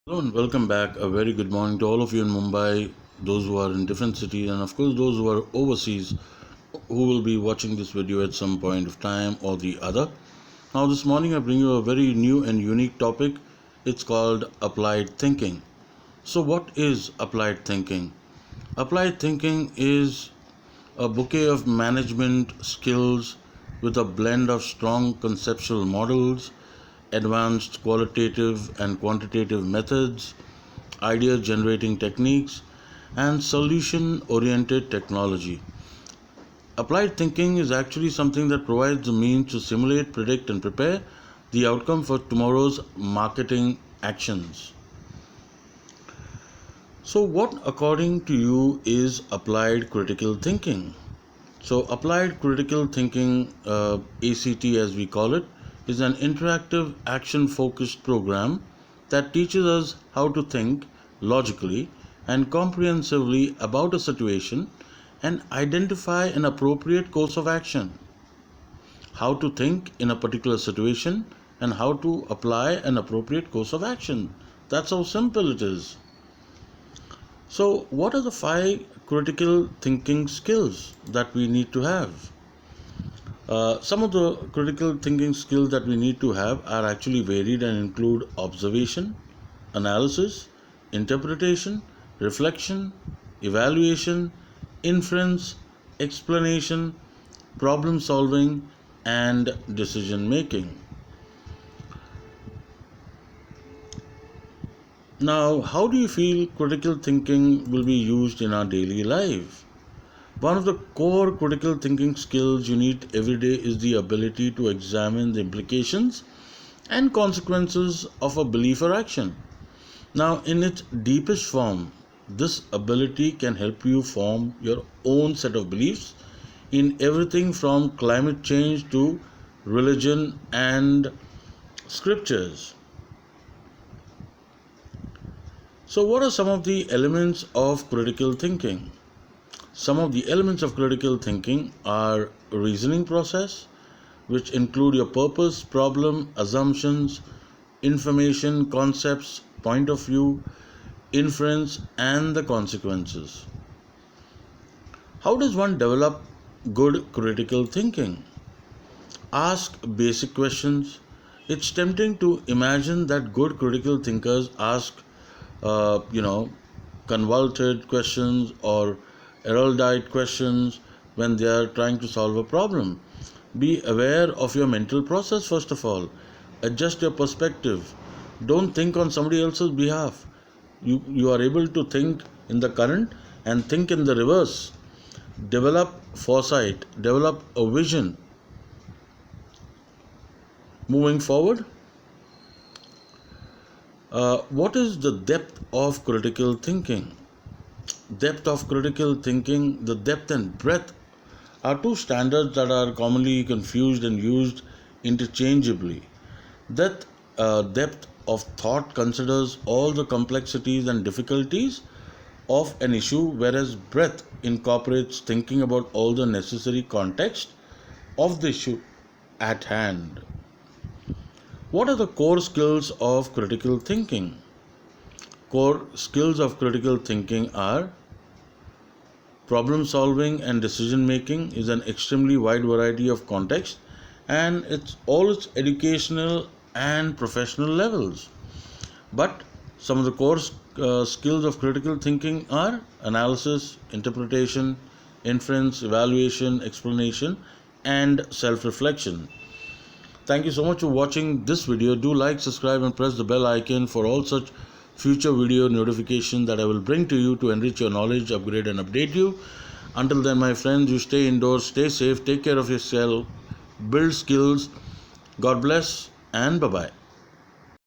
Hello and welcome back. A very good morning to all of you in Mumbai, those who are in different cities, and of course, those who are overseas who will be watching this video at some point of time or the other. Now, this morning I bring you a very new and unique topic. It's called applied thinking. So, what is applied thinking? Applied thinking is a bouquet of management skills with a blend of strong conceptual models, advanced qualitative and quantitative methods, idea generating techniques, and solution oriented technology. Applied thinking is actually something that provides the means to simulate, predict, and prepare the outcome for tomorrow's marketing actions. So, what according to you is applied critical thinking? So, applied critical thinking, ACT as we call it, is an interactive action focused program that teaches us how to think logically and comprehensively about a situation and identify an appropriate course of action. How to think in a particular situation and how to apply an appropriate course of action. That's how simple it is. So, what are the five critical thinking skills that we need to have? Some of the critical thinking skills that we need to have are actually varied and include observation, analysis, interpretation, reflection, evaluation, inference, explanation, problem solving, and decision making. Now, how do you feel critical thinking will be used in our daily life? One of the core critical thinking skills you need every day is the ability to examine the implications and consequences of a belief or action. Now, in its deepest form, this ability can help you form your own set of beliefs in everything from climate change to religion and scriptures. So, what are some of the elements of critical thinking? Some of the elements of critical thinking are reasoning process, which include your purpose, problem, assumptions, information, concepts, point of view, inference, and the consequences. How does one develop good critical thinking? Ask basic questions. It's tempting to imagine that good critical thinkers ask, uh, you know, convoluted questions or erudite questions when they are trying to solve a problem. Be aware of your mental process first of all. Adjust your perspective. Don't think on somebody else's behalf. You are able to think in the current and think in the reverse. Develop foresight, develop a vision. Moving forward, what is the depth of critical thinking? Depth of critical thinking, the depth and breadth are two standards that are commonly confused and used interchangeably. That depth of thought considers all the complexities and difficulties of an issue, whereas breadth incorporates thinking about all the necessary context of the issue at hand. What are the core skills of critical thinking? Core skills of critical thinking are problem solving and decision making is an extremely wide variety of context and its educational and professional levels. But some of the core skills of critical thinking are analysis, interpretation, inference, evaluation, explanation, and self reflection. Thank you so much for watching this video. Do like, subscribe, and press the bell icon for all such future video notification that I will bring to you to enrich your knowledge, upgrade, and update you. Until then, my friends, you stay indoors, stay safe, take care of yourself, build skills. God bless, and bye bye.